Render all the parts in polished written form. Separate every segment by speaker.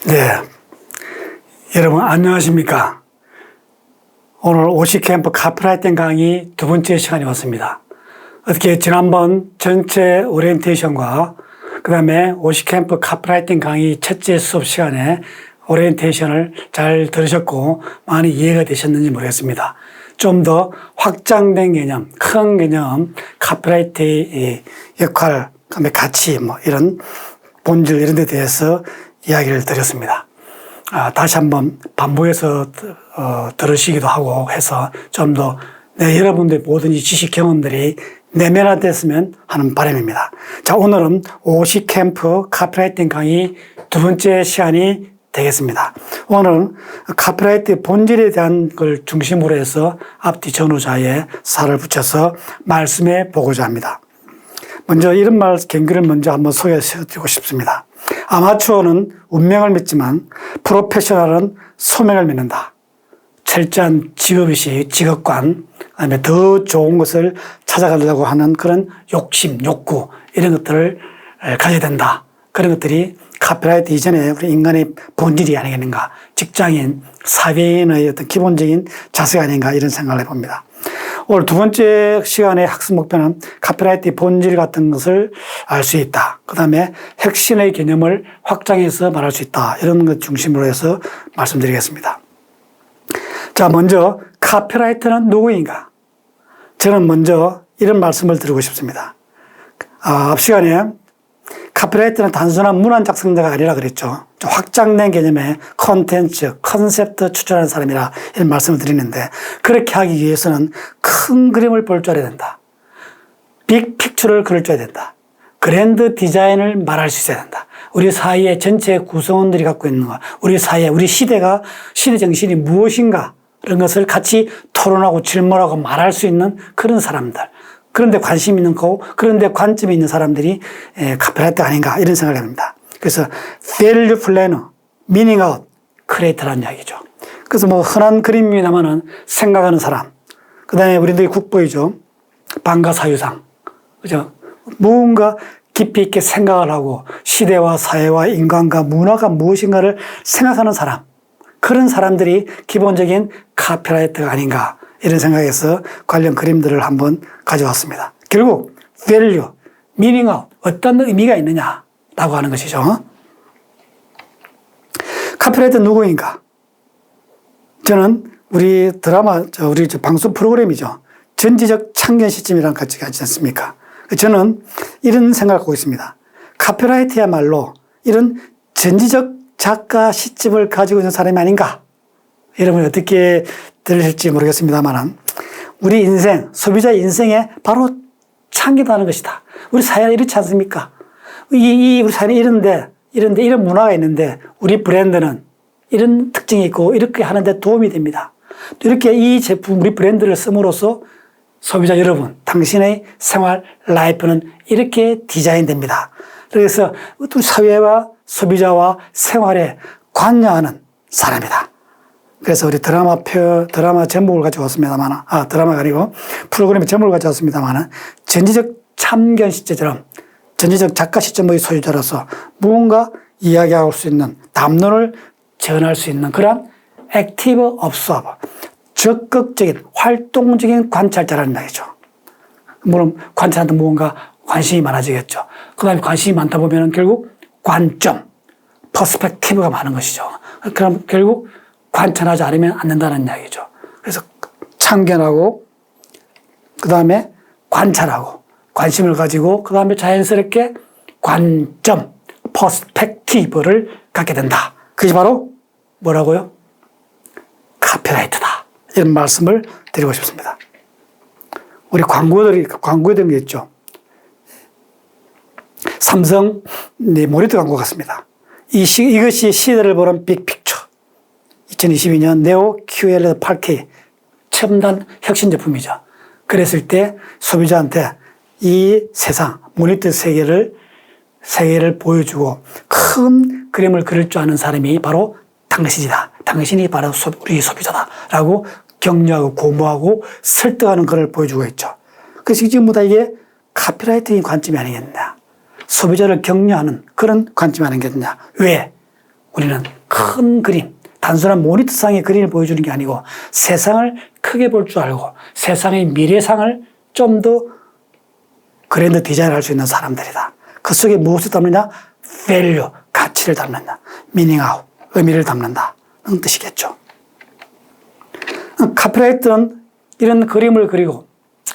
Speaker 1: 네, 여러분 안녕하십니까? 오늘 오시캠프 카피라이팅 강의 두 번째 시간이 왔습니다. 어떻게 지난번 전체 오리엔테이션과 그 다음에 오시캠프 카피라이팅 강의 첫째 수업 시간에 오리엔테이션을 잘 들으셨고 많이 이해가 되셨는지 모르겠습니다. 좀 더 확장된 개념, 큰 개념, 카피라이트의 역할, 그다음에 가치, 이런 본질 이런 데 대해서 이야기를 드렸습니다. 다시 한번 반복해서 들으시기도 하고 해서 좀 더 여러분들의 모든 이 지식 경험들이 내면화됐으면 하는 바람입니다. 자, 오늘은 오시캠프 카피라이팅 강의 두 번째 시간이 되겠습니다. 오늘은 카피라이트 본질에 대한 걸 중심으로 해서 앞뒤 전후자에 살을 붙여서 말씀해 보고자 합니다. 먼저 이런 경기를 먼저 한번 소개해드리고 싶습니다. 아마추어는 운명을 믿지만 프로페셔널은 소명을 믿는다. 철저한 직업의식, 직업관, 그다음에 더 좋은 것을 찾아가려고 하는 그런 욕심, 욕구 이런 것들을 가져야 된다. 그런 것들이 카피라이트 이전에 우리 인간의 본질이 아니겠는가. 직장인, 사회인의 어떤 기본적인 자세가 아닌가 이런 생각을 해봅니다. 오늘 두 번째 시간의 학습 목표는 카피라이트의 본질 같은 것을 알 수 있다. 그 다음에 핵심의 개념을 확장해서 말할 수 있다. 이런 것 중심으로 해서 말씀드리겠습니다. 자, 먼저 카피라이터는 누구인가? 저는 먼저 이런 말씀을 드리고 싶습니다. 앞 시간에 카피라이터는 단순한 문안 작성자가 아니라 그랬죠. 좀 확장된 개념의 컨텐츠, 컨셉트 추출하는 사람이라 이런 말씀을 드리는데 그렇게 하기 위해서는 큰 그림을 볼 줄 알아야 된다. 빅 픽처를 그릴 줄 알아야 된다. 그랜드 디자인을 말할 수 있어야 된다. 우리 사회의 전체 구성원들이 갖고 있는 것, 우리 사회, 우리 시대가, 시대 정신이 무엇인가 이런 것을 같이 토론하고 질문하고 말할 수 있는 그런 사람들. 그런데 관심 있는 거, 그런데 관점이 있는 사람들이 카피라이터 아닌가 이런 생각을 합니다. 그래서 value planner, meaning out, creator라는 이야기죠. 그래서 흔한 그림입니다만은 생각하는 사람, 그 다음에 우리들이 국보이죠. 방가사유상, 그죠? 무언가 깊이 있게 생각을 하고 시대와 사회와 인간과 문화가 무엇인가를 생각하는 사람, 그런 사람들이 기본적인 카피라이터가 아닌가 이런 생각에서 관련 그림들을 한번 가져왔습니다. 결국 value, meaning out, 어떤 의미가 있느냐라고 하는 것이죠. 카피라이터 누구인가? 저는 우리 드라마, 우리 방송 프로그램이죠. 전지적 창견 시점이랑 같이 가지 않습니까? 저는 이런 생각을 하고 있습니다. 카피라이터야말로 이런 전지적 작가 시점을 가지고 있는 사람이 아닌가? 여러분이 어떻게 들으실지 모르겠습니다만 우리 인생, 소비자의 인생에 바로 창기하는 것이다. 우리 사회는 이렇지 않습니까? 우리 사회는 이런데 이런 문화가 있는데 우리 브랜드는 이런 특징이 있고 이렇게 하는데 도움이 됩니다. 또 이렇게 이 제품, 우리 브랜드를 씀으로써 소비자 여러분, 당신의 생활, 라이프는 이렇게 디자인됩니다. 그래서 우리 사회와 소비자와 생활에 관여하는 사람이다. 그래서 우리 드라마 제목을 가져왔습니다만, 드라마가 아니고 프로그램의 제목을 가져왔습니다만, 전지적 참견 시점처럼 전지적 작가 시점의 소유자로서 무언가 이야기할 수 있는 담론을 전할 수 있는 그런 액티브 업서버, 적극적인 활동적인 관찰자라는 말이죠. 물론 관찰하는 무언가 관심이 많아지겠죠. 그 다음에 관심이 많다 보면 결국 관점, 퍼스펙티브가 많은 것이죠. 그럼 결국 관찰하지 않으면 안 된다는 이야기죠. 그래서 참견하고, 그 다음에 관찰하고, 관심을 가지고, 그 다음에 자연스럽게 관점, 퍼스펙티브를 갖게 된다. 그게 바로 뭐라고요? 카피라이터다. 이런 말씀을 드리고 싶습니다. 우리 광고에 된 게 있죠. 삼성 모니터 광고 같습니다. 이것이 시대를 보는 빅픽처. 2022년 네오 QLED 8K 첨단 혁신 제품이죠. 그랬을 때 소비자한테 이 세상, 모니터 세계를 보여주고 큰 그림을 그릴 줄 아는 사람이 바로 당신이다. 당신이 바로 우리 소비자다라고 격려하고 고무하고 설득하는 것을 보여주고 있죠. 그래서 지금보다 이게 카피라이팅의 관점이 아니겠느냐. 소비자를 격려하는 그런 관점이 아니겠느냐. 왜? 우리는 큰 그림, 단순한 모니터상의 그림을 보여주는 게 아니고 세상을 크게 볼 줄 알고 세상의 미래상을 좀 더 그랜드 디자인할 수 있는 사람들이다. 그 속에 무엇을 담느냐? value, 가치를 담는다. meaning-out, 의미를 담는다. 는 뜻이겠죠. 카피라이트는 이런 그림을 그리고,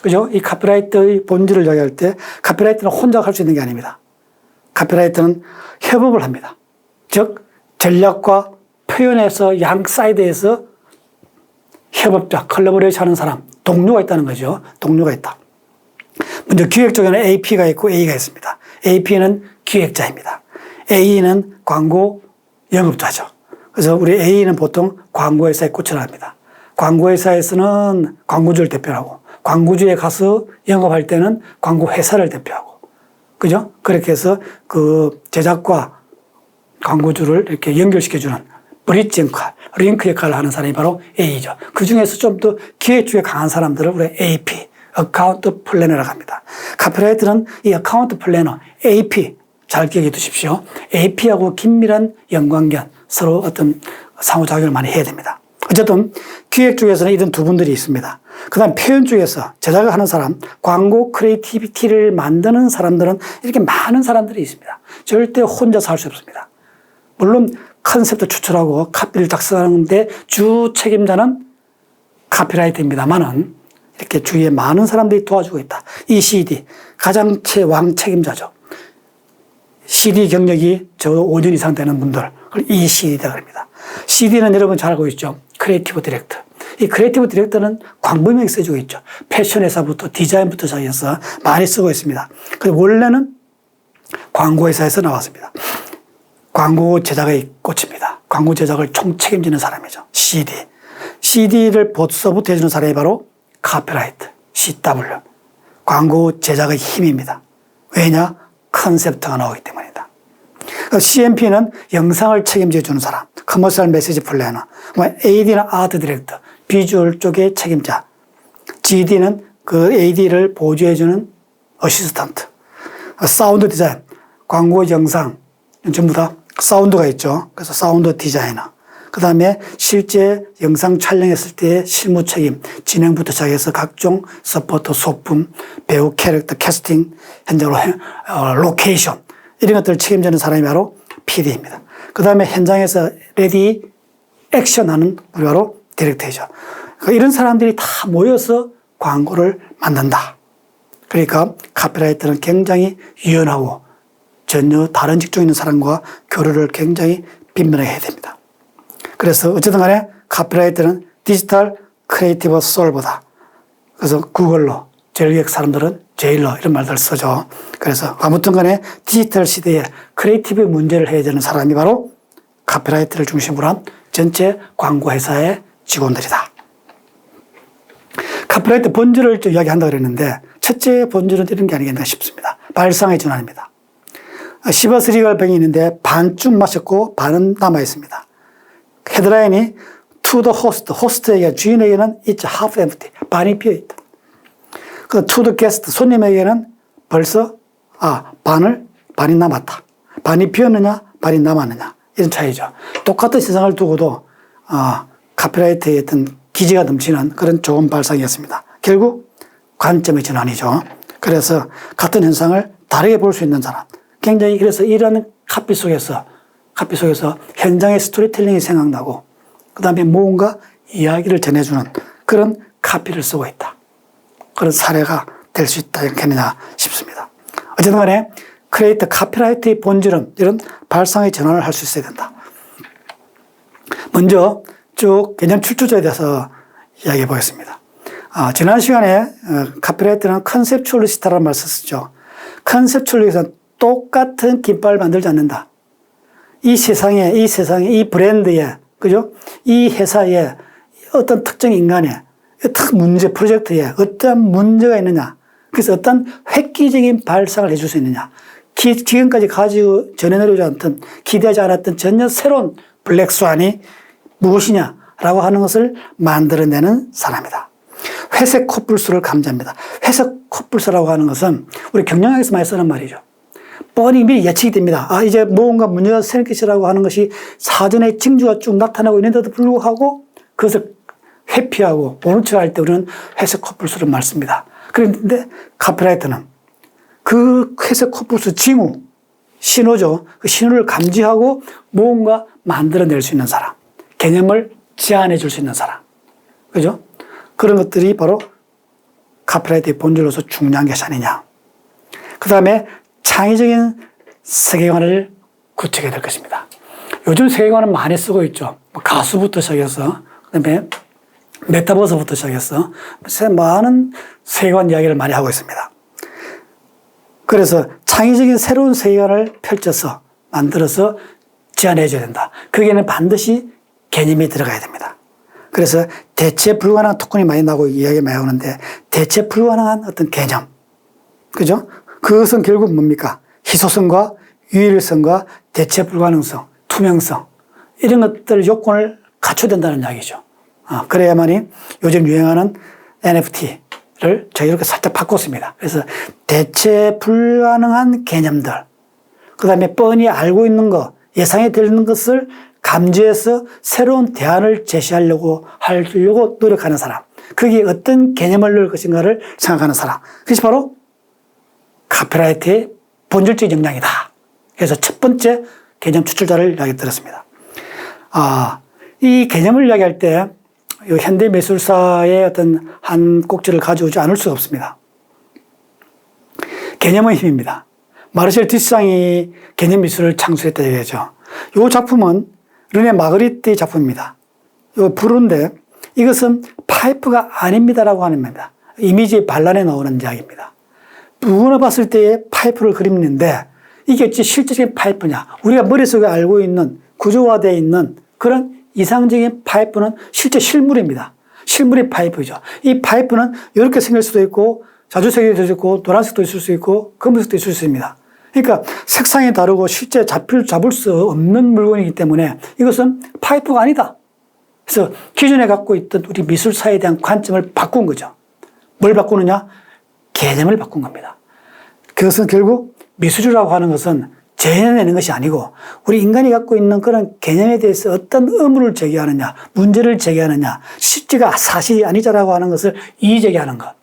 Speaker 1: 그죠? 이 카피라이트의 본질을 이야기할 때 카피라이트는 혼자 할 수 있는 게 아닙니다. 카피라이트는 협업을 합니다. 즉, 전략과 표현에서 양 사이드에서 협업자, 컬래버레이션 하는 사람, 동료가 있다는 거죠. 동료가 있다. 먼저 기획 쪽에는 AP가 있고 A가 있습니다. AP는 기획자입니다. A는 광고 영업자죠. 그래서 우리 A는 보통 광고회사에 꾸준합니다. 광고회사에서는 광고주를 대표하고 광고주에 가서 영업할 때는 광고회사를 대표하고 그죠? 그렇게 해서 그 제작과 광고주를 이렇게 연결시켜주는 브릿지 역할, 링크 역할을 하는 사람이 바로 A죠. 그 중에서 좀 더 기획 쪽에 강한 사람들을 우리 AP, 어카운트 플래너라고 합니다. 카피라이터는 이 어카운트 플래너, AP, 잘 기억해 두십시오. AP하고 긴밀한 연관견, 서로 어떤 상호작용을 많이 해야 됩니다. 어쨌든 기획 쪽에서는 이런 두 분들이 있습니다. 그 다음 표현 쪽에서 제작을 하는 사람, 광고 크리에이티비티를 만드는 사람들은 이렇게 많은 사람들이 있습니다. 절대 혼자서 할 수 없습니다. 물론 컨셉도 추출하고 카피를 작성하는데 주 책임자는 카피라이터입니다만은 이렇게 주위에 많은 사람들이 도와주고 있다. 이 CD, 가장 최왕 책임자죠. CD 경력이 적어도 5년 이상 되는 분들, 그걸 이 CD다 그럽니다. CD는 여러분 잘 알고 있죠. 크리에이티브 디렉터. 이 크리에이티브 디렉터는 광범위하게 써주고 있죠. 패션 회사부터 디자인부터 시작해서 많이 쓰고 있습니다. 그래서 원래는 광고회사에서 나왔습니다. 광고 제작의 꽃입니다. 광고 제작을 총 책임지는 사람이죠. CD. CD를 보서부터 해주는 사람이 바로 카피라이트, CW. 광고 제작의 힘입니다. 왜냐? 컨셉트가 나오기 때문이다. CMP는 영상을 책임져 주는 사람, 커머셜 메시지 플래너. AD는 아트 디렉터, 비주얼 쪽의 책임자. GD는 그 AD를 보조해 주는 어시스턴트. 사운드 디자인, 광고 영상, 전부 다 사운드가 있죠. 그래서 사운드 디자이너. 그 다음에 실제 영상 촬영했을 때의 실무 책임, 진행부터 시작해서 각종 서포터, 소품, 배우 캐릭터, 캐스팅, 현장으로 로케이션 이런 것들을 책임지는 사람이 바로 PD입니다. 그 다음에 현장에서 레디 액션하는 우리 바로 디렉터이죠. 그러니까 이런 사람들이 다 모여서 광고를 만든다. 그러니까 카피라이터는 굉장히 유연하고 전혀 다른 직종에 있는 사람과 교류를 굉장히 빈번하게 해야 됩니다. 그래서 어쨌든 간에 카피라이터는 디지털 크리에이티브 솔버다. 그래서 구글로 전략 사람들은 제일러 이런 말들을 쓰죠. 그래서 아무튼 간에 디지털 시대에 크리에이티브 문제를 해야 되는 사람이 바로 카피라이터를 중심으로 한 전체 광고회사의 직원들이다. 카피라이터 본질을 이야기한다고 그랬는데 첫째 본질은 이런 게 아니겠나 싶습니다. 발상의 전환입니다. 시버스 리갈병이 있는데 반쯤 마셨고 반은 남아 있습니다. 헤드라인이 to the host, 호스트에게 주인에게는 it's half empty, 반이 비어 있다. 그 to the guest, 손님에게는 벌써 반이 남았다. 반이 비었느냐, 반이 남았느냐 이런 차이죠. 똑같은 세상을 두고도 카피라이터의 어떤 기지가 넘치는 그런 좋은 발상이었습니다. 결국 관점의 전환이죠. 그래서 같은 현상을 다르게 볼 수 있는 사람. 굉장히 그래서 이런 카피 속에서 현장의 스토리텔링이 생각나고 그 다음에 뭔가 이야기를 전해주는 그런 카피를 쓰고 있다. 그런 사례가 될 수 있다 않겠느냐 싶습니다. 어쨌든 간에 크리에이터 카피라이터의 본질은 이런 발상의 전환을 할 수 있어야 된다. 먼저 쭉 개념 출처에 대해서 이야기해 보겠습니다. 지난 시간에 카피라이터는 컨셉추얼리스트라는 말을 썼죠. 컨셉추얼리스트는 똑같은 깃발을 만들지 않는다. 이 세상에, 이 브랜드에, 그죠? 이 회사에 어떤 특정 인간의 문제, 프로젝트에 어떤 문제가 있느냐. 그래서 어떤 획기적인 발상을 해줄 수 있느냐. 지금까지 가지고 전해내려지 않던, 기대하지 않았던 전혀 새로운 블랙스완이 무엇이냐라고 하는 것을 만들어내는 사람이다. 회색 코뿔소를 감지합니다. 회색 코뿔소라고 하는 것은 우리 경영학에서 많이 쓰는 말이죠. 뻔히 미리 예측이 됩니다. 이제 무언가 문제가 생길 것이라고 하는 것이 사전에 징조가 쭉 나타나고 있는데도 불구하고 그것을 회피하고 모른 척 할 때 우리는 회색 코뿔소를 말습니다. 그런데 카피라이터는 그 회색 코뿔소 징후, 신호죠. 그 신호를 감지하고 무언가 만들어낼 수 있는 사람, 개념을 제안해 줄 수 있는 사람. 그죠? 그런 것들이 바로 카피라이터의 본질로서 중요한 것이 아니냐. 그 다음에 창의적인 세계관을 구축해야 될 것입니다. 요즘 세계관은 많이 쓰고 있죠. 가수부터 시작해서, 그 다음에 메타버스부터 시작해서 많은 세계관 이야기를 많이 하고 있습니다. 그래서 창의적인 새로운 세계관을 펼쳐서 만들어서 제안해 줘야 된다. 거기에는 반드시 개념이 들어가야 됩니다. 그래서 대체 불가능한 토큰이 많이 나오고 이야기 많이 하는데 대체 불가능한 어떤 개념. 그죠? 그것은 결국 뭡니까? 희소성과 유일성과 대체 불가능성, 투명성. 이런 것들 요건을 갖춰야 된다는 이야기죠. 그래야만이 요즘 유행하는 NFT를 저희 이렇게 살짝 바꿨습니다. 그래서 대체 불가능한 개념들, 그 다음에 뻔히 알고 있는 것, 예상이 되는 것을 감지해서 새로운 대안을 제시하려고 노력하는 사람. 거기에 어떤 개념을 넣을 것인가를 생각하는 사람. 그것이 바로 카피라이트의 본질적인 역량이다. 그래서 첫 번째 개념 추출자를 이야기 드렸습니다. 이 개념을 이야기할 때 현대 미술사의 어떤 한 꼭지를 가져오지 않을 수가 없습니다. 개념의 힘입니다. 마르셀 디스상이 개념 미술을 창수했다 얘기하죠. 이 작품은 르네 마그리트의 작품입니다. 이 불인데 이것은 파이프가 아닙니다라고 하는 겁니다. 이미지 반란에 나오는 이야기입니다. 누구나 봤을 때의 파이프를 그리는데 이게 어찌 실질적인 파이프냐. 우리가 머릿속에 알고 있는 구조화되어 있는 그런 이상적인 파이프는 실제 실물입니다. 실물의 파이프죠. 이 파이프는 이렇게 생길 수도 있고 자주색이 있고 노란색도 있을 수 있고 검은색도 있을 수 있습니다. 그러니까 색상이 다르고 실제 잡을 수 없는 물건이기 때문에 이것은 파이프가 아니다. 그래서 기존에 갖고 있던 우리 미술사에 대한 관점을 바꾼 거죠. 뭘 바꾸느냐? 개념을 바꾼 겁니다. 그것은 결국 미술이라고 하는 것은 재현해내는 것이 아니고 우리 인간이 갖고 있는 그런 개념에 대해서 어떤 의문을 제기하느냐, 문제를 제기하느냐, 실제가 사실이 아니자라고 하는 것을 이의제기하는 것.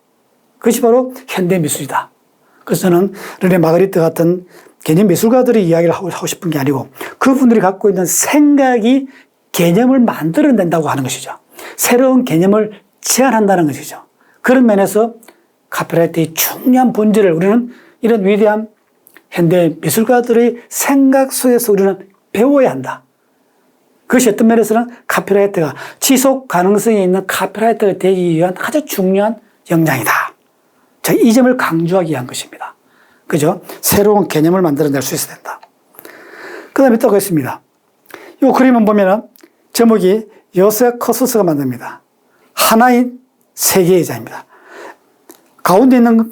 Speaker 1: 그것이 바로 현대 미술이다. 그래서 저는 르네 마그리트 같은 개념 미술가들이 이야기를 하고 싶은 게 아니고 그분들이 갖고 있는 생각이 개념을 만들어낸다고 하는 것이죠. 새로운 개념을 제안한다는 것이죠. 그런 면에서 카피라이트의 중요한 본질을 우리는 이런 위대한 현대 미술가들의 생각 속에서 우리는 배워야 한다. 그것이 어떤 면에서는 카피라이트가 지속 가능성이 있는 카피라이트가 되기 위한 아주 중요한 역량이다. 자, 이 점을 강조하기 위한 것입니다. 그죠? 새로운 개념을 만들어낼 수 있어야 된다. 그 다음에 또 있습니다. 이 그림을 보면은 제목이 요셉 커서스가 만듭니다. 하나의 세계 의자입니다. 가운데 있는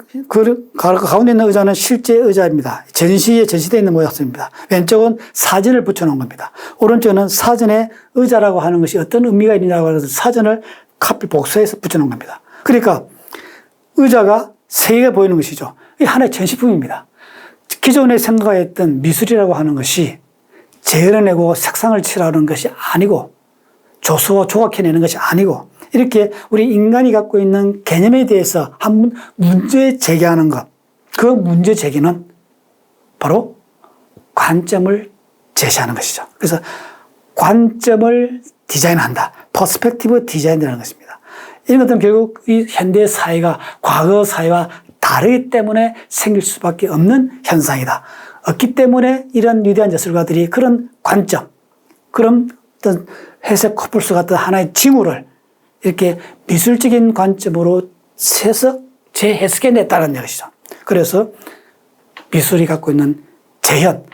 Speaker 1: 의자는 실제 의자입니다. 전시에 전시되어 있는 모양입니다. 왼쪽은 사진을 붙여놓은 겁니다. 오른쪽은 사전에 의자라고 하는 것이 어떤 의미가 있느냐고 해서 사전을 카피 복사해서 붙여놓은 겁니다. 그러니까 의자가 세 개가 보이는 것이죠. 이게 하나의 전시품입니다. 기존에 생각했던 미술이라고 하는 것이 재현해내고 색상을 칠하는 것이 아니고 조소와 조각해내는 것이 아니고 이렇게 우리 인간이 갖고 있는 개념에 대해서 한번 문제 제기하는 것. 그 문제 제기는 바로 관점을 제시하는 것이죠. 그래서 관점을 디자인한다. 퍼스펙티브 디자인이라는 것입니다. 이런 것들은 결국 이 현대 사회가 과거 사회와 다르기 때문에 생길 수밖에 없는 현상이다. 없기 때문에 이런 위대한 예술가들이 그런 관점, 그런 어떤 회색 코뿔소 같은 하나의 징후를 이렇게 미술적인 관점으로 세서 재해석해냈다는 것이죠. 그래서 미술이 갖고 있는 재현,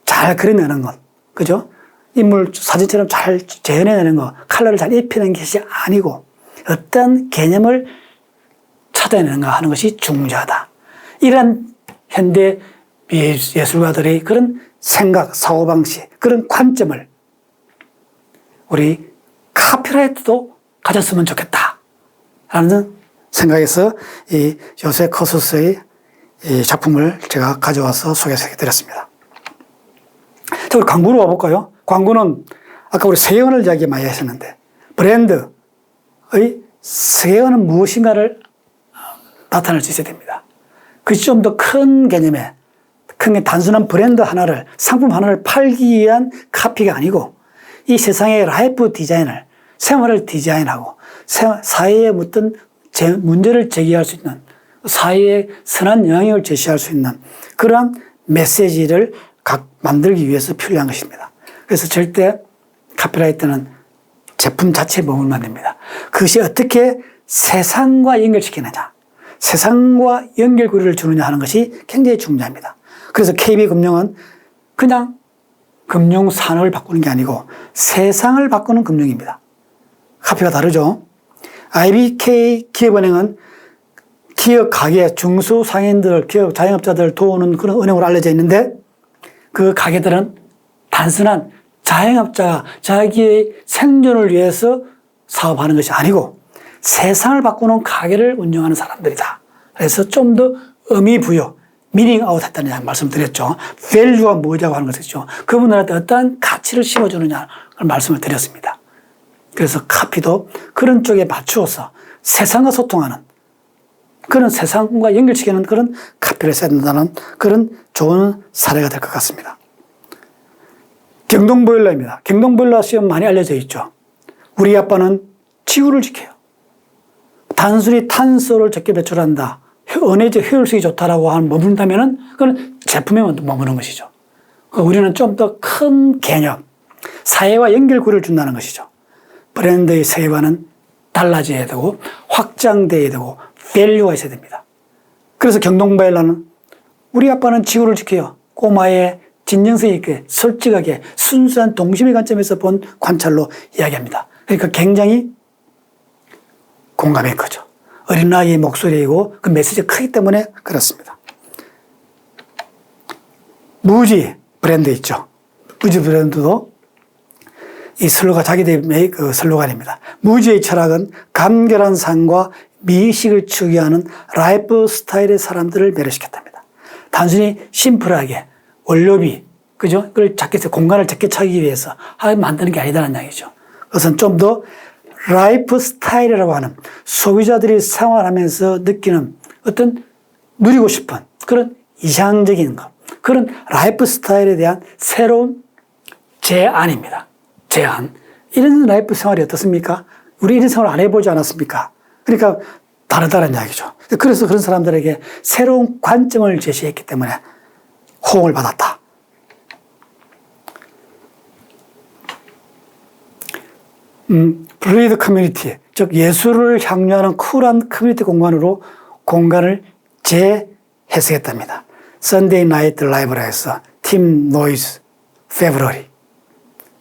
Speaker 1: 잘 그려내는 것, 그죠? 인물 사진처럼 잘 재현해내는 것, 컬러를 잘 입히는 것이 아니고 어떤 개념을 찾아내는가 하는 것이 중요하다. 이런 현대 예술가들의 그런 생각, 사고방식, 그런 관점을 우리 카피라이트도 가졌으면 좋겠다. 라는 생각에서 이 요셉 커서스의 이 작품을 제가 가져와서 소개해 드렸습니다. 자, 우리 광고로 와볼까요? 광고는 아까 우리 세계관을 이야기 많이 하셨는데, 브랜드의 세계관은 무엇인가를 나타낼 수 있어야 됩니다. 그것이 좀 더 큰 개념에, 큰 단순한 브랜드 하나를, 상품 하나를 팔기 위한 카피가 아니고, 이 세상의 라이프 디자인을, 생활을 디자인하고, 사회에 어떤 문제를 제기할 수 있는, 사회에 선한 영향을 제시할 수 있는 그러한 메시지를 만들기 위해서 필요한 것입니다. 그래서 절대 카피라이트는 제품 자체에 머물면 안 됩니다. 그것이 어떻게 세상과 연결시키느냐, 세상과 연결고리를 주느냐 하는 것이 굉장히 중요합니다. 그래서 KB금융은 그냥 금융 산업을 바꾸는 게 아니고 세상을 바꾸는 금융입니다. 카피가 다르죠. IBK 기업은행은 기업 가게, 중소상인들, 기업 자영업자들 도우는 그런 은행으로 알려져 있는데, 그 가게들은 단순한 자영업자가 자기의 생존을 위해서 사업하는 것이 아니고 세상을 바꾸는 가게를 운영하는 사람들이다. 그래서 좀 더 의미 부여, 미닝 아웃 했다는 말씀드렸죠. 밸류가 뭐냐고 하는 것이죠. 그분들한테 어떠한 가치를 심어주느냐를 말씀을 드렸습니다. 그래서 카피도 그런 쪽에 맞추어서 세상과 소통하는, 그런 세상과 연결시키는 그런 카피를 써야 된다는 그런 좋은 사례가 될 것 같습니다. 경동보일러입니다. 경동보일러 시험 많이 알려져 있죠. 우리 아빠는 지구를 지켜요. 단순히 탄소를 적게 배출한다, 은혜적 효율성이 좋다라고 머문다면은 그건 제품에 머무는 것이죠. 우리는 좀 더 큰 개념, 사회와 연결고리를 준다는 것이죠. 브랜드의 세계관은 달라져야 되고 확장돼야 되고 밸류가 있어야 됩니다. 그래서 경동보일러는 우리 아빠는 지구를 지켜요. 꼬마의 진정성 있게 솔직하게 순수한 동심의 관점에서 본 관찰로 이야기합니다. 그러니까 굉장히 공감의 거죠. 어린아이의 목소리이고 그 메시지가 크기 때문에 그렇습니다. 무지 브랜드 있죠. 무지 브랜드도 이 슬로건, 자기들의 그 슬로건입니다. 무지의 철학은 간결한 삶과 미식을 추구하는 라이프 스타일의 사람들을 매료시켰답니다. 단순히 심플하게 원료비, 그죠? 그걸 공간을 작게 차기 위해서 만드는 게 아니다라는 이야기죠. 그것은 좀 더 라이프 스타일이라고 하는 소비자들이 생활하면서 느끼는 어떤 누리고 싶은 그런 이상적인 것, 그런 라이프 스타일에 대한 새로운 제안입니다. 제안. 이런 라이프 생활이 어떻습니까? 우리 이런 생활 안 해보지 않았습니까? 그러니까 다르다는 이야기죠. 그래서 그런 사람들에게 새로운 관점을 제시했기 때문에 호응을 받았다. 블레이드 커뮤니티, 즉 예술을 향유하는 쿨한 커뮤니티 공간으로 공간을 재해석했답니다. Sunday Night Live라 해서 팀 노이즈 페브러리.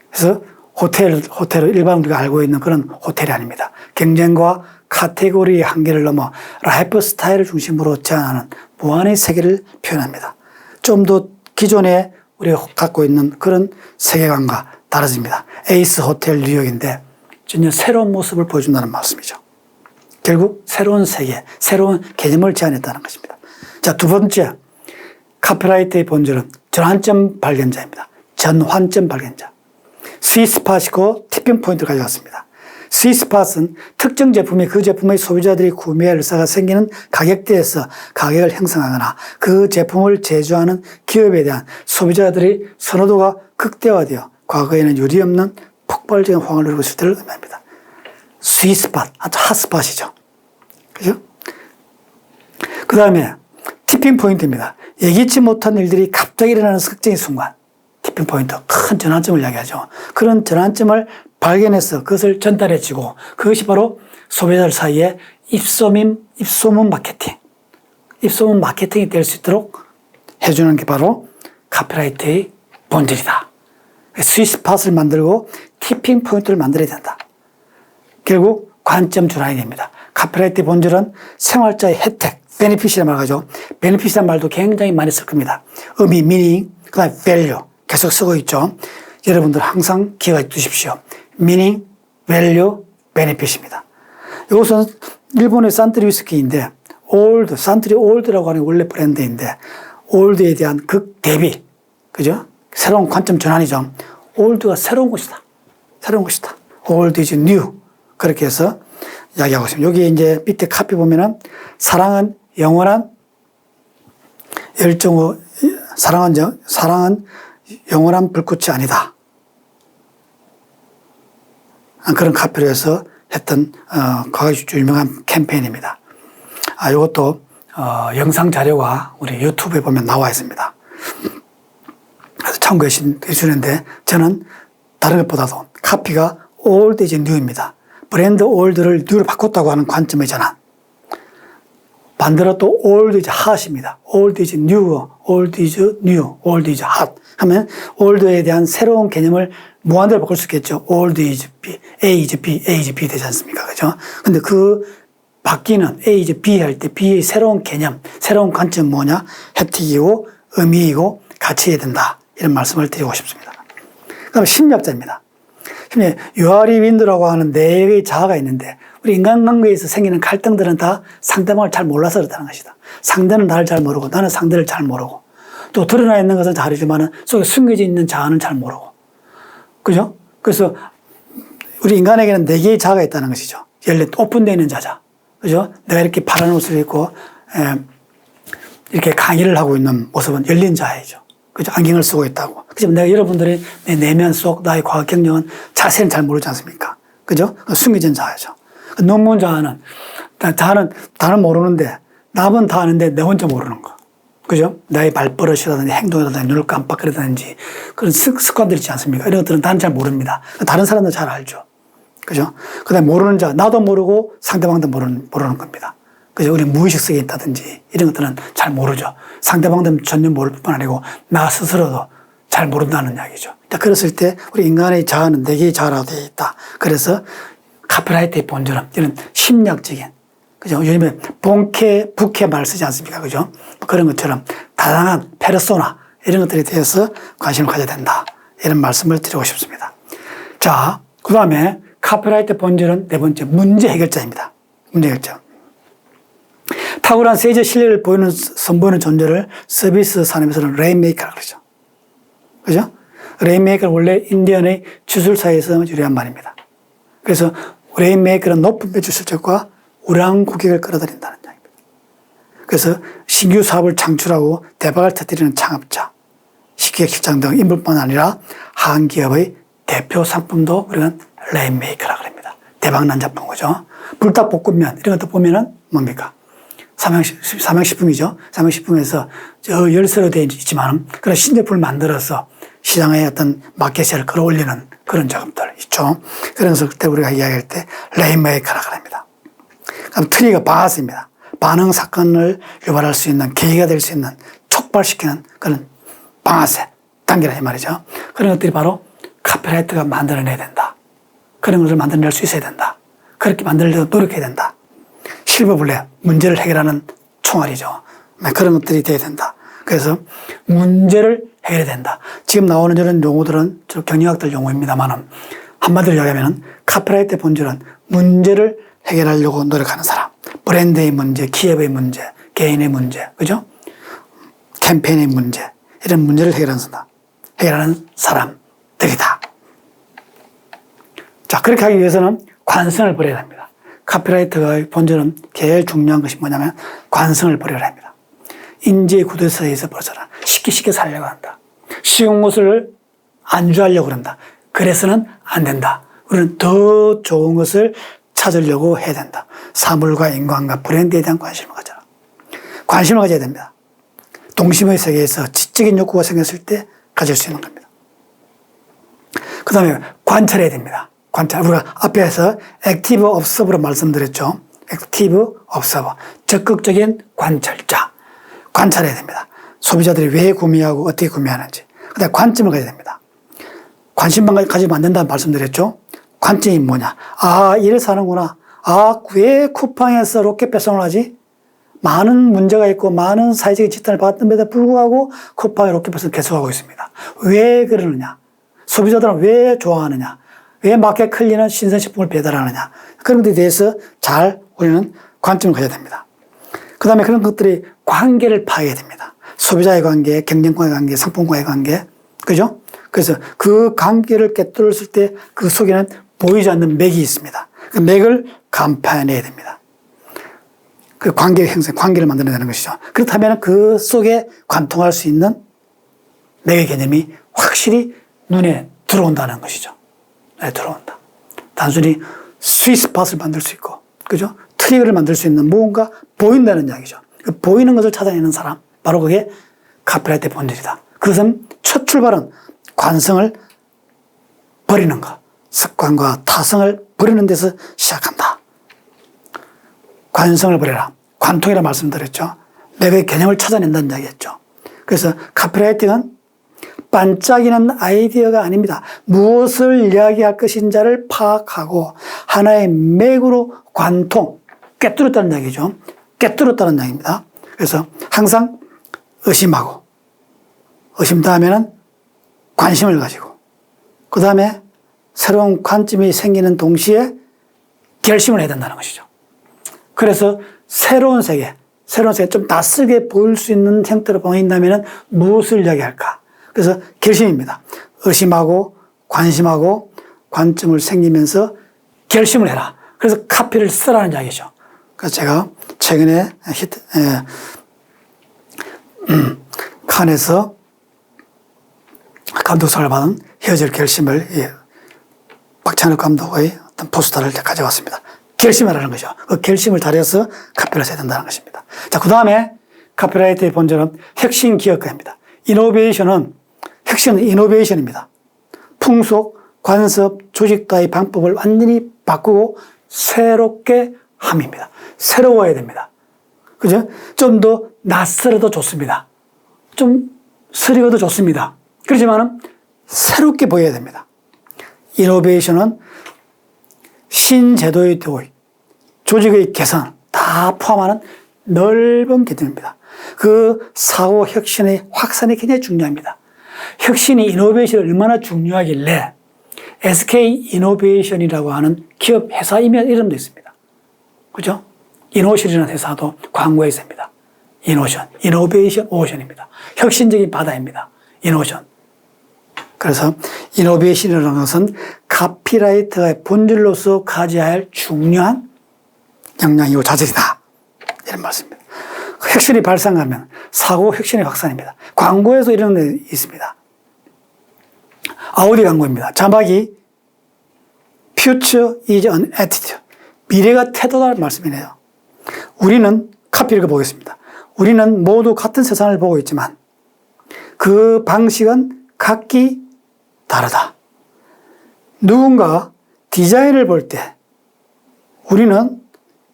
Speaker 1: 그래서 호텔을 일반 우리가 알고 있는 그런 호텔이 아닙니다. 경쟁과 카테고리의 한계를 넘어 라이프 스타일을 중심으로 제안하는 무한의 세계를 표현합니다. 좀 더 기존에 우리가 갖고 있는 그런 세계관과 다르집니다. 에이스 호텔 뉴욕인데 전혀 새로운 모습을 보여준다는 말씀이죠. 결국 새로운 세계, 새로운 개념을 제안했다는 것입니다. 자, 두 번째, 카피라이트의 본질은 전환점 발견자입니다. 전환점 발견자. 스윗스팟이고 티핑 포인트를 가져왔습니다. 스윗스팟은 특정 제품이 그 제품의 소비자들이 구매할 의사가 생기는 가격대에서 가격을 형성하거나 그 제품을 제조하는 기업에 대한 소비자들의 선호도가 극대화되어 과거에는 유리없는 폭발적인 호응을 누리고 있을 때를 의미합니다. 스윗스팟, 아주 핫스팟이죠. 그죠? 그 다음에 티핑 포인트입니다. 예기치 못한 일들이 갑자기 일어나는 특정의 순간. 티핑 포인트, 큰 전환점을 이야기하죠. 그런 전환점을 발견해서 그것을 전달해주고 그것이 바로 소비자들 사이에 입소문 마케팅이 될 수 있도록 해주는 게 바로 카피라이트의 본질이다. 스윗스팟을 만들고 티핑 포인트를 만들어야 된다. 결국 관점 전환이 됩니다. 카피라이트의 본질은 생활자의 혜택, 베네핏이란 말이죠. 베네핏이란 말도 굉장히 많이 쓸 겁니다. 의미, 미닝, 그 다음에 밸류 계속 쓰고 있죠. 여러분들 항상 기억해 두십시오. 미닝, 밸류, 베네핏입니다. 이것은 일본의 산토리 위스키인데 올드, 산트리 올드라고 하는 게 원래 브랜드인데, 올드에 대한 극 대비, 그죠? 새로운 관점 전환이죠. 올드가 새로운 것이다. 새로운 것이다. Old is new. 그렇게 해서 이야기하고 있습니다. 여기 이제 밑에 카피 보면은 사랑은 영원한 열정의, 사랑은 영원한 불꽃이 아니다. 그런 카피로 해서 했던, 과거 유명한 캠페인입니다. 이것도, 영상 자료가 우리 유튜브에 보면 나와 있습니다. 그래서 참고해 주시는데, 저는 다른 것보다도 카피가 old is new입니다. 브랜드 old를 new로 바꿨다고 하는 관점의 전환. 반대로 또 old is hot입니다. old is new, old is new, old is hot. 하면 old에 대한 새로운 개념을 무한대로 바꿀 수 있겠죠. old is B, A is B, A is B 되지 않습니까? 그죠? 근데 그 바뀌는 A is B 할 때 B의 새로운 개념, 새로운 관점은 뭐냐? 혜택이고 의미이고 가치해야 된다. 이런 말씀을 드리고 싶습니다. 그 다음에 심리학자입니다. 유아리 윈드라고 하는 네 개의 자아가 있는데 우리 인간관계에서 생기는 갈등들은 다 상대방을 잘 몰라서 그렇다는 것이다. 상대는 나를 잘 모르고 나는 상대를 잘 모르고 또 드러나 있는 것은 다르지만 속에 숨겨져 있는 자아는 잘 모르고 그죠? 그래서 우리 인간에게는 네 개의 자아가 있다는 것이죠. 예를 들어 오픈되어 있는 자자. 그죠? 내가 이렇게 파란 옷을 입고 이렇게 강의를 하고 있는 모습은 열린 자아이죠. 그죠? 안경을 쓰고 있다고. 그지만 내가 여러분들의 내 내면 속 나의 과학 경력은 자세는 잘 모르지 않습니까? 그죠? 숨겨진 자아죠. 논문 자아는, 다는 모르는데, 남은 다 아는데 내 혼자 모르는 거. 그죠? 나의 말버릇이라든지 행동이라든지 눈을 깜빡거리다든지 그런 습관들 있지 않습니까? 이런 것들은 나는 잘 모릅니다. 다른 사람도 잘 알죠. 그죠? 그 다음에 모르는 자, 나도 모르고 상대방도 모르는 겁니다. 그죠? 우리 무의식 속에 있다든지 이런 것들은 잘 모르죠. 상대방도 전혀 모를 뿐만 아니고 나 스스로도 잘 모른다는 이야기죠. 그랬을 때 우리 인간의 자아는 네 개의 자아라고 되어 있다. 그래서 카피라이트의 본질은 이런 심리학적인, 그죠? 요즘에 본캐, 부캐 말 쓰지 않습니까? 그죠? 그런 것처럼 다양한 페르소나 이런 것들에 대해서 관심을 가져야 된다. 이런 말씀을 드리고 싶습니다. 자, 그 다음에 카피라이트 본질은 네 번째 문제 해결자입니다. 문제 해결자. 탁월한 세제 실력을 선보이는 존재를 서비스 산업에서는 레인메이커라고 그러죠. 그죠? 레인메이커는 원래 인디언의 주술사에서 유래한 말입니다. 그래서 레인메이커는 높은 매출 실적과 우량 고객을 끌어들인다는 이야기입니다. 그래서 신규 사업을 창출하고 대박을 터뜨리는 창업자, 식기획실장 등 인물뿐만 아니라 한기업의 대표 상품도 우리가 레인메이커라고 합니다. 대박난 작품 거죠. 불닭볶음면 이런 것도 보면은 뭡니까? 삼양식품이죠. 삼양식품에서 저 열쇠로 되어 있지만 그런 신제품을 만들어서 시장의 어떤 마켓을 끌어올리는 그런 작업들 있죠. 그래서 그때 우리가 이야기할 때 레인메이커라고 합니다. 그럼 트리거 방아쇠입니다. 반응 사건을 유발할 수 있는 계기가 될 수 있는 촉발시키는 그런 방아쇠 단계라 이 말이죠. 그런 것들이 바로 카피라이트가 만들어내야 된다. 그런 것을 만들어낼 수 있어야 된다. 그렇게 만들려고 노력해야 된다. 실버블렛, 문제를 해결하는 총알이죠. 그런 것들이 돼야 된다. 그래서 문제를 해결해야 된다. 지금 나오는 이런 용어들은 경영학들 용어입니다만 한마디로 이야기하면 카피라이트의 본질은 문제를 해결하려고 노력하는 사람. 브랜드의 문제, 기업의 문제, 개인의 문제, 그죠? 캠페인의 문제, 이런 문제를 해결하는 사람들이다. 자, 그렇게 하기 위해서는 관성을 버려야 합니다. 카피라이터의 본질은 제일 중요한 것이 뭐냐면 관성을 버려야 합니다. 인지의 구도에서 벗어나 쉽게 살려고 한다. 쉬운 것을 안주하려고 그런다. 그래서는 안 된다. 우리는 더 좋은 것을 찾으려고 해야 된다. 사물과 인간과 브랜드에 대한 관심을 가져라. 관심을 가져야 됩니다. 동심의 세계에서 지적인 욕구가 생겼을 때 가질 수 있는 겁니다. 그 다음에 관찰해야 됩니다. 관찰. 우리가 앞에서 액티브 observer로 말씀드렸죠. 액티브 observer. 적극적인 관찰자. 관찰해야 됩니다. 소비자들이 왜 구매하고 어떻게 구매하는지. 그 다음에 관점을 가져야 됩니다. 관심만 가지면 안 된다는 말씀드렸죠. 관점이 뭐냐. 아, 이래서 하는구나. 아, 왜 쿠팡에서 로켓 배송을 하지? 많은 문제가 있고 많은 사회적인 지탄을 받았음에도 불구하고 쿠팡의 로켓 배송을 계속하고 있습니다. 왜 그러느냐. 소비자들은 왜 좋아하느냐. 왜 마켓 클리는 신선식품을 배달하느냐. 그런 것에 대해서 잘 우리는 관점을 가져야 됩니다. 그 다음에 그런 것들이 관계를 파악해야 됩니다. 소비자의 관계, 경쟁과의 관계, 상품과의 관계. 그죠? 그래서 그 관계를 깨뚫었을 때 그 속에는 보이지 않는 맥이 있습니다. 그 맥을 간파해내야 됩니다. 그 관계 형성, 관계를 만들어내는 것이죠. 그렇다면 그 속에 관통할 수 있는 맥의 개념이 확실히 눈에 들어온다는 것이죠. 네, 들어온다. 단순히 스위스팟을 만들 수 있고, 그죠? 트리거를 만들 수 있는 무언가 보인다는 이야기죠. 그 보이는 것을 찾아내는 사람, 바로 그게 카피라이트의 본질이다. 그것은 첫 출발은 관성을 버리는 것, 습관과 타성을 버리는 데서 시작한다. 관성을 버려라. 관통이라 말씀드렸죠. 맥의 개념을 찾아낸다는 이야기였죠. 그래서 카피라이팅은 반짝이는 아이디어가 아닙니다. 무엇을 이야기할 것인지를 파악하고 하나의 맥으로 관통, 꿰뚫었다는 이야기죠. 꿰뚫었다는 이야기입니다. 그래서 항상 의심하고, 의심 다음에는 관심을 가지고, 그 다음에 새로운 관점이 생기는 동시에 결심을 해야 된다는 것이죠. 그래서 새로운 세계 좀 낯설게 보일 수 있는 형태로 보인다면 무엇을 이야기할까? 그래서 결심입니다. 의심하고 관심하고 관점을 생기면서 결심을 해라. 그래서 카피를 쓰라는 이야기죠. 그래서 제가 최근에 칸에서 감독상을 받은 헤어질 결심을 박찬욱 감독의 어떤 포스터를 가져왔습니다. 결심하라는 거죠. 그 결심을 다려서 카피를 써야 된다는 것입니다. 자, 그 다음에 카피라이트의 본질은 혁신 기업가입니다. 혁신은 이노베이션입니다. 풍속, 관습, 조직과의 방법을 완전히 바꾸고 새롭게 함입니다. 새로워야 됩니다. 그죠? 좀 더 낯설어도 좋습니다. 좀 스리어도 좋습니다. 그렇지만은 새롭게 보여야 됩니다. 이노베이션은 신제도의 도입, 조직의 개선 다 포함하는 넓은 개념입니다. 그 사고 혁신의 확산이 굉장히 중요합니다. 혁신이 이노베이션이 얼마나 중요하길래 SK 이노베이션이라고 하는 기업 회사 이름도 있습니다. 그죠? 이노션이라는 회사도 광고에 있습니다. 이노베이션 오션입니다. 혁신적인 바다입니다. 이노션. 그래서 이노베이션이라는 것은 카피라이터의 본질로서 가져야 할 중요한 역량이고 자질이다. 이런 말씀입니다. 혁신이 발생하면 사고 혁신의 확산입니다. 광고에서 이런 게 있습니다. 아우디 광고입니다. 자막이 Future is an attitude. 미래가 태도라는 말씀이네요. 우리는 카피를 보겠습니다. 우리는 모두 같은 세상을 보고 있지만 그 방식은 각기 다르다. 누군가 디자인을 볼 때 우리는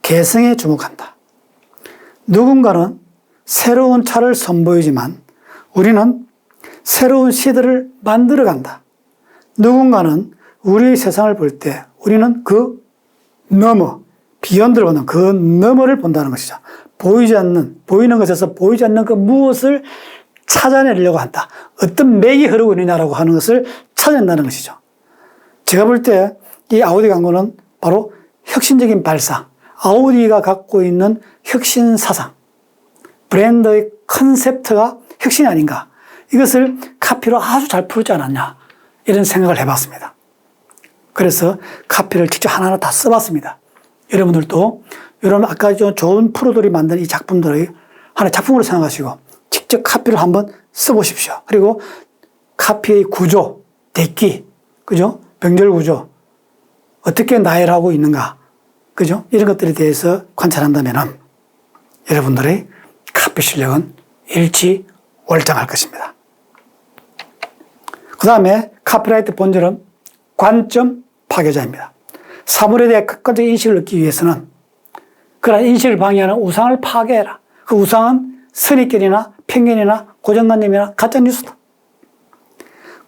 Speaker 1: 개성에 주목한다. 누군가는 새로운 차를 선보이지만 우리는 새로운 시대를 만들어간다. 누군가는 우리의 세상을 볼 때 우리는 그 너머, 비욘드를 보는 그 너머를 본다는 것이죠. 보이는 것에서 보이지 않는 그 무엇을 찾아내려고 한다. 어떤 맥이 흐르고 있느냐라고 하는 것을 찾아낸다는 것이죠. 제가 볼 때 이 아우디 광고는 바로 혁신적인 발상, 아우디가 갖고 있는 혁신 사상, 브랜드의 컨셉트가 혁신이 아닌가. 이것을 카피로 아주 잘 풀지 않았냐. 이런 생각을 해봤습니다. 그래서 카피를 직접 하나하나 다 써봤습니다. 여러분들도 이런 아까 좋은 프로들이 만든 이 작품들을 하나의 작품으로 생각하시고 직접 카피를 한번 써보십시오. 그리고 카피의 구조, 대기, 그죠? 병렬 구조, 어떻게 나열하고 있는가, 그죠? 이런 것들에 대해서 관찰한다면 여러분들의 카피 실력은 일취월장할 것입니다. 그 다음에 카피라이트 본질은 관점 파괴자입니다. 사물에 대해 객관적 인식을 얻기 위해서는 그런 인식을 방해하는 우상을 파괴해라. 그 우상은 선입견이나 편견이나 고정관념이나 가짜뉴스다.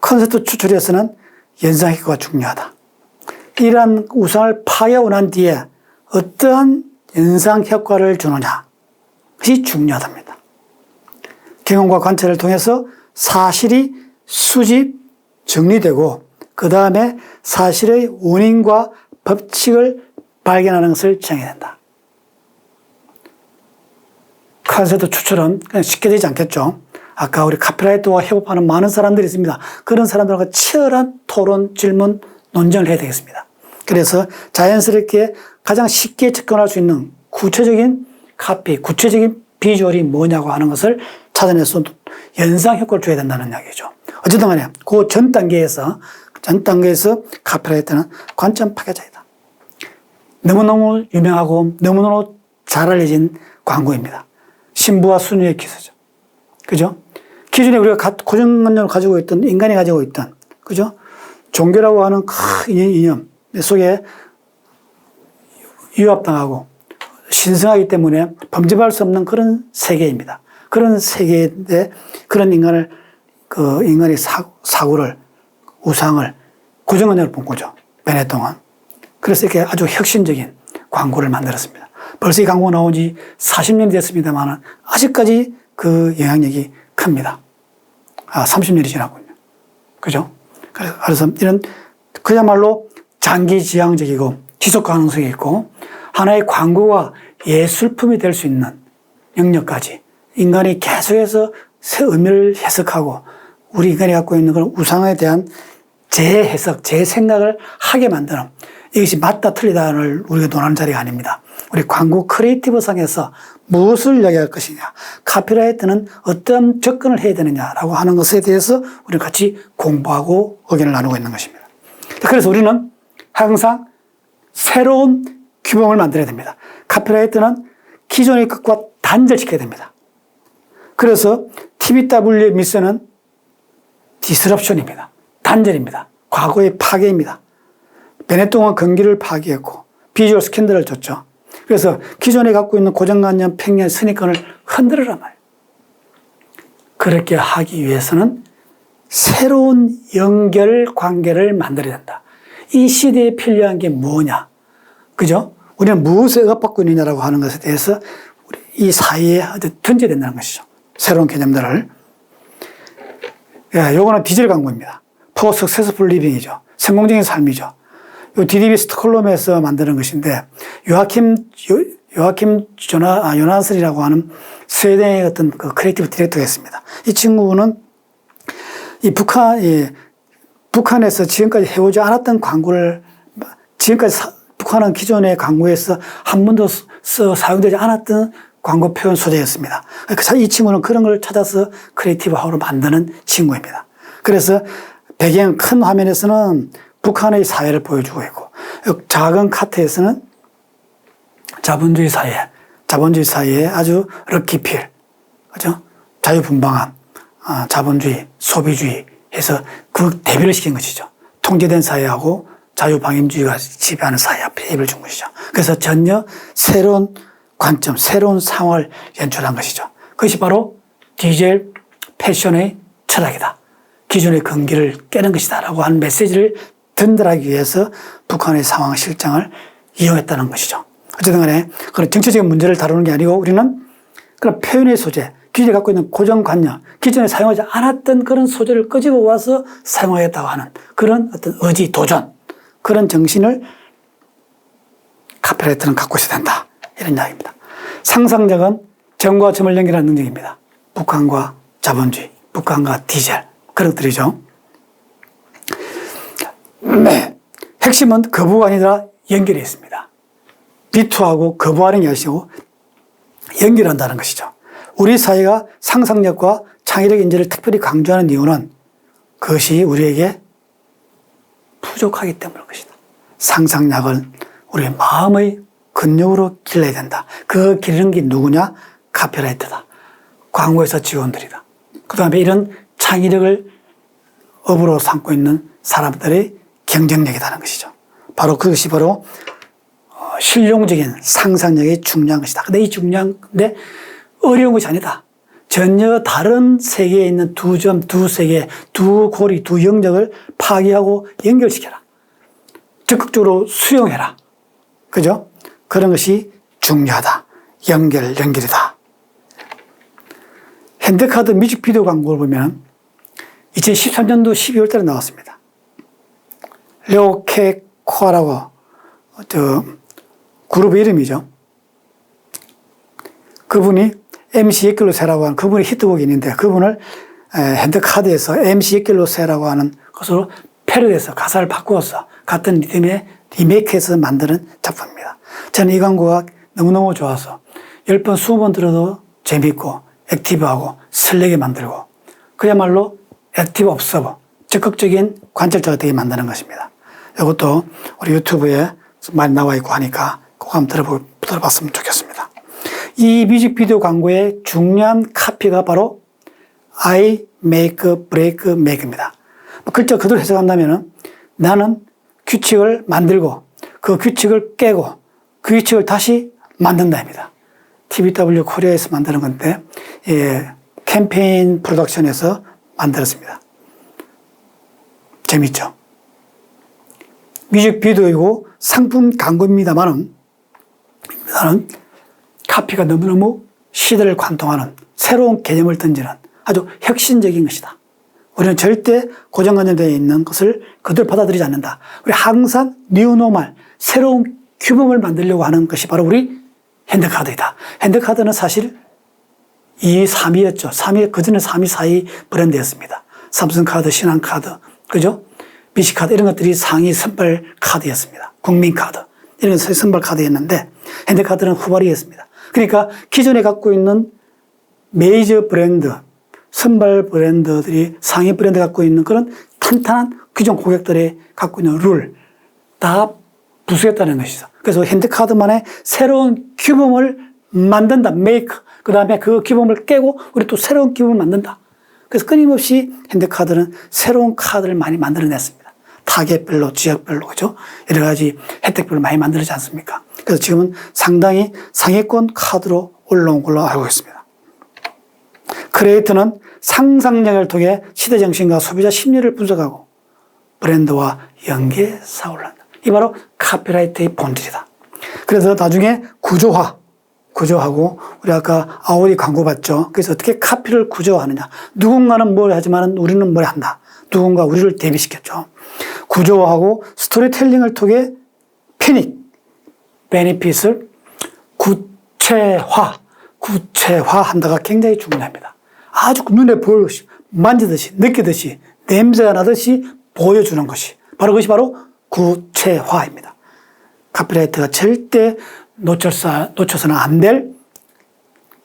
Speaker 1: 콘셉트 추출에서는 연상효과가 중요하다. 이러한 우상을 파괴하고 난 뒤에 어떠한 연상효과를 주느냐, 그것이 중요하답니다. 경험과 관찰을 통해서 사실이 수집, 정리되고 그 다음에 사실의 원인과 법칙을 발견하는 것을 지향해야 된다. 카세트추처럼 그냥 쉽게 되지 않겠죠. 아까 우리 카피라이트와 협업하는 많은 사람들이 있습니다. 그런 사람들과 치열한 토론, 질문, 논쟁을 해야 되겠습니다. 그래서 자연스럽게 가장 쉽게 접근할 수 있는 구체적인 카피, 구체적인 비주얼이 뭐냐고 하는 것을 찾아내서 연상 효과를 줘야 된다는 이야기죠. 어쨌든 간에 그 전 단계에서 카피라이트는 관점 파괴자이다. 너무너무 유명하고 너무너무 잘 알려진 광고입니다. 신부와 수녀의 기서죠. 그죠? 기존에 우리가 고정관념을 가지고 있던, 인간이 가지고 있던, 그죠? 종교라고 하는 큰 이념 속에 유압당하고 신성하기 때문에 범접할 수 없는 그런 세계입니다. 그런 세계인데 그런 인간의 사고를, 우상을 고정관념으로 본 거죠. 베네통은. 그래서 이렇게 아주 혁신적인 광고를 만들었습니다. 벌써 이 광고 나온 지 40년이 됐습니다만 아직까지 그 영향력이 큽니다. 30년이 지났군요. 그죠? 그래서 이런 그야말로 장기지향적이고 지속 가능성이 있고 하나의 광고가 예술품이 될 수 있는 영역까지 인간이 계속해서 새 의미를 해석하고 우리 인간이 갖고 있는 그런 우상에 대한 재해석, 재생각을 하게 만드는 이것이 맞다 틀리다를 우리가 논하는 자리가 아닙니다. 우리 광고 크리에이티브 상에서 무엇을 이야기할 것이냐, 카피라이트는 어떤 접근을 해야 되느냐라고 하는 것에 대해서 우리는 같이 공부하고 의견을 나누고 있는 것입니다. 그래서 우리는 항상 새로운 규범을 만들어야 됩니다. 카피라이트는 기존의 것과 단절시켜야 됩니다. 그래서 TBW의 미션은 디스럽션입니다. 단절입니다. 과거의 파괴입니다. 베네통은 경기를 파괴했고 비주얼 스캔들을 줬죠. 그래서 기존에 갖고 있는 고정관념, 편견, 선입견을 흔들으란 말이에요. 그렇게 하기 위해서는 새로운 연결 관계를 만들어야 된다. 이 시대에 필요한 게 뭐냐? 그죠? 우리는 무엇에 억압받고 있느냐라고 하는 것에 대해서 이 사이에 던져야 된다는 것이죠. 새로운 개념들을. 예, 요거는 디젤 광고입니다. For Successful Living이죠. 성공적인 삶이죠. 요 DDB 스톡홀름에서 만드는 것인데, 요나슨이라고 하는 스웨덴의 어떤 그 크리에이티브 디렉터가 있습니다. 이 친구는 북한에서 지금까지 해오지 않았던 광고를, 북한은 기존의 광고에서 한 번도 사용되지 않았던 광고 표현 소재였습니다. 이 친구는 그런 걸 찾아서 크리에이티브하우로 만드는 친구입니다. 그래서 배경 큰 화면에서는 북한의 사회를 보여주고 있고, 작은 카트에서는 자본주의 사회에 아주 럭키필, 그죠? 자유분방한, 자본주의, 소비주의 해서 그 대비를 시킨 것이죠. 통제된 사회하고 자유방임주의가 지배하는 사회 앞에 대비를 준 것이죠. 그래서 전혀 새로운 관점, 새로운 상황을 연출한 것이죠. 그것이 바로 디젤 패션의 철학이다. 기존의 근기를 깨는 것이다. 라고 하는 메시지를 전달하기 위해서 북한의 상황 실정을 이용했다는 것이죠. 어쨌든 간에 그런 정치적인 문제를 다루는 게 아니고 우리는 그런 표현의 소재, 기존에 갖고 있는 고정관념, 기존에 사용하지 않았던 그런 소재를 끄집어 와서 사용하겠다고 하는 그런 어떤 의지, 도전, 그런 정신을 카피라이트는 갖고 있어야 된다. 이런 이야기입니다. 상상력은 점과 점을 연결하는 능력입니다. 북한과 자본주의, 북한과 디젤, 그런 것들이죠. 네. 핵심은 거부가 아니라 연결이 있습니다. 비투하고 거부하는 것이고 연결한다는 것이죠. 우리 사회가 상상력과 창의력 인재를 특별히 강조하는 이유는 그것이 우리에게 부족하기 때문일 것이다. 상상력을 우리의 마음의 근육으로 길러야 된다. 그 기르는 게 누구냐? 카피라이트다. 광고회사 직원들이다. 그 다음에 이런 창의력을 업으로 삼고 있는 사람들의 경쟁력이라는 것이죠. 바로 그것이 바로 실용적인 상상력이 중요한 것이다. 근데 이 중요한데 어려운 것이 아니다. 전혀 다른 세계에 있는 두 점, 두 세계, 두 고리, 두 영역을 파괴하고 연결시켜라. 적극적으로 수용해라. 그죠? 그런 것이 중요하다. 연결이다. 핸드카드 뮤직비디오 광고를 보면 2013년도 12월 달에 나왔습니다. 료케코아라고 그룹의 이름이죠. 그분이 MC 예클로세라고 하는 그분의 히트곡이 있는데 그분을 핸드카드에서 MC 예클로세라고 하는 것으로 패러디해서 가사를 바꾸어서 같은 리듬에 리메이크해서 만드는 작품입니다. 저는 이 광고가 너무너무 좋아서 10번, 20번 들어도 재밌고 액티브하고 설레게 만들고 그야말로 액티브 옵서버, 적극적인 관찰자가 되게 만드는 것입니다. 이것도 우리 유튜브에 많이 나와 있고 하니까 꼭 한번 들어봤으면 좋겠습니다. 이 뮤직비디오 광고의 중요한 카피가 바로 I make, break, make입니다. 글자 그대로 해석한다면 나는 규칙을 만들고 그 규칙을 깨고 그 규칙을 다시 만든다입니다. TBW 코리아에서 만드는 건데 캠페인 프로덕션에서 만들었습니다. 재밌죠? 뮤직비디오이고 상품 광고입니다만은 카피가 너무너무 시대를 관통하는 새로운 개념을 던지는 아주 혁신적인 것이다. 우리는 절대 고정관념되어 있는 것을 그대로 받아들이지 않는다. 우리 항상 뉴노멀, 새로운 규범을 만들려고 하는 것이 바로 우리 핸드카드이다. 핸드카드는 사실 2위, 3위였죠. 3위, 그전에 3위, 4위 브랜드였습니다. 삼성카드, 신한카드, 그죠? BC카드 이런 것들이 상위 선발 카드였습니다. 국민카드 이런 것이 선발 카드였는데 핸드카드는 후발이었습니다. 그러니까 기존에 갖고 있는 메이저 브랜드, 선발 브랜드들이 상위 브랜드 갖고 있는 그런 탄탄한 기존 고객들이 갖고 있는 룰 다 부수겠다는 것이죠. 그래서 핸드카드만의 새로운 규범을 만든다. 메이크. 그 다음에 그 규범을 깨고 우리 또 새로운 규범을 만든다. 그래서 끊임없이 핸드카드는 새로운 카드를 많이 만들어냈습니다. 타겟별로, 지역별로, 그죠? 여러 가지 혜택별로 많이 만들지 않습니까? 그래서 지금은 상당히 상위권 카드로 올라온 걸로 알고 있습니다. 크리에이터는 상상력을 통해 시대 정신과 소비자 심리를 분석하고 브랜드와 연계해서 올라간다. 이 바로 카피라이트의 본질이다. 그래서 나중에 구조하고 우리 아까 아우디 광고 봤죠. 그래서 어떻게 카피를 구조하느냐. 누군가는 뭘 하지만 우리는 뭘 한다. 누군가 우리를 대비시켰죠. 구조화하고 스토리텔링을 통해 베네핏을 구체화한다가 굉장히 중요합니다. 아주 눈에 보이듯이, 만지듯이, 느끼듯이, 냄새가 나듯이 보여주는 것이 바로 구체화입니다. 카피라이트가 절대 놓쳐서는 안 될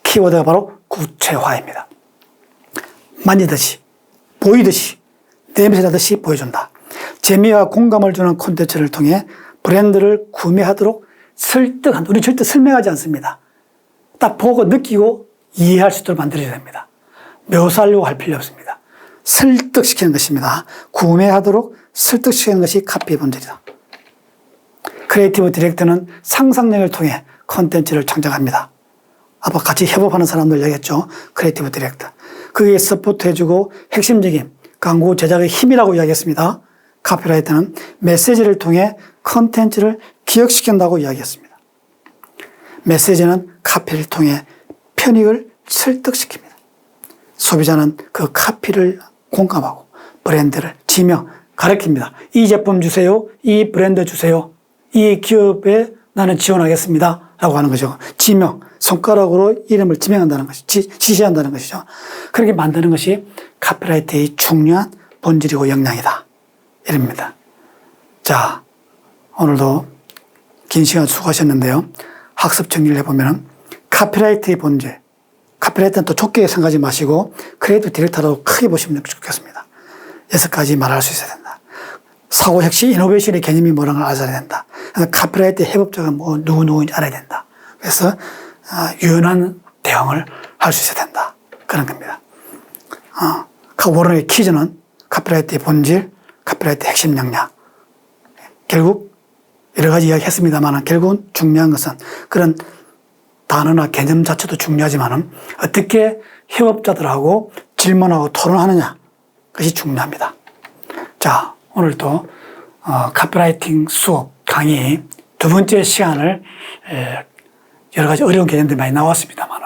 Speaker 1: 키워드가 바로 구체화입니다. 만지듯이, 보이듯이, 냄새나듯이 보여준다. 재미와 공감을 주는 콘텐츠를 통해 브랜드를 구매하도록 설득한다. 우리 절대 설명하지 않습니다. 딱 보고 느끼고 이해할 수 있도록 만들어야 됩니다. 묘사하려고 할 필요 없습니다. 설득시키는 것입니다. 구매하도록 설득시키는 것이 카피의 본질이다. 크리에이티브 디렉터는 상상력을 통해 콘텐츠를 창작합니다. 아까 같이 협업하는 사람들 얘기했죠. 크리에이티브 디렉터. 그게 서포트해주고 핵심적인 광고 제작의 힘이라고 이야기했습니다. 카피라이터는 메시지를 통해 콘텐츠를 기억시킨다고 이야기했습니다. 메시지는 카피를 통해 편익을 설득시킵니다. 소비자는 그 카피를 공감하고 브랜드를 지명, 가르칩니다. 이 제품 주세요. 이 브랜드 주세요. 이 기업에 나는 지원하겠습니다. 라고 하는 거죠. 지명, 손가락으로 이름을 지명한다는 것이, 지시한다는 것이죠. 그렇게 만드는 것이 카피라이트의 중요한 본질이고 역량이다. 이럽니다. 자, 오늘도 긴 시간 수고하셨는데요. 학습 정리를 해보면 카피라이트의 본질, 카피라이트는 또 좁게 생각하지 마시고 크리에이티브 디렉터라고 크게 보시면 좋겠습니다. 6가지 말할 수 있어야 된다. 사고 혁신, 이노베이션의 개념이 뭐라는 걸 알아야 된다. 카피라이트 협업자가 누구인지 알아야 된다. 그래서 유연한 대응을 할 수 있어야 된다. 그런 겁니다. 워런의 퀴즈는 카피라이트의 본질, 카피라이트의 핵심 역량. 결국 여러 가지 이야기 했습니다만 결국은 중요한 것은 그런 단어나 개념 자체도 중요하지만 어떻게 협업자들하고 질문하고 토론하느냐 그것이 중요합니다. 자, 오늘도 카피라이팅 수업 강의 2번째 시간을 여러 가지 어려운 개념들이 많이 나왔습니다만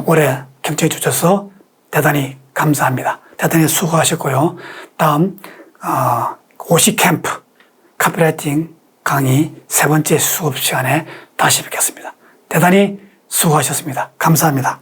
Speaker 1: 올해 경청해 주셔서 대단히 감사합니다. 대단히 수고하셨고요. 다음 오시캠프 카피라이팅 강의 3번째 수업 시간에 다시 뵙겠습니다. 대단히 수고하셨습니다. 감사합니다.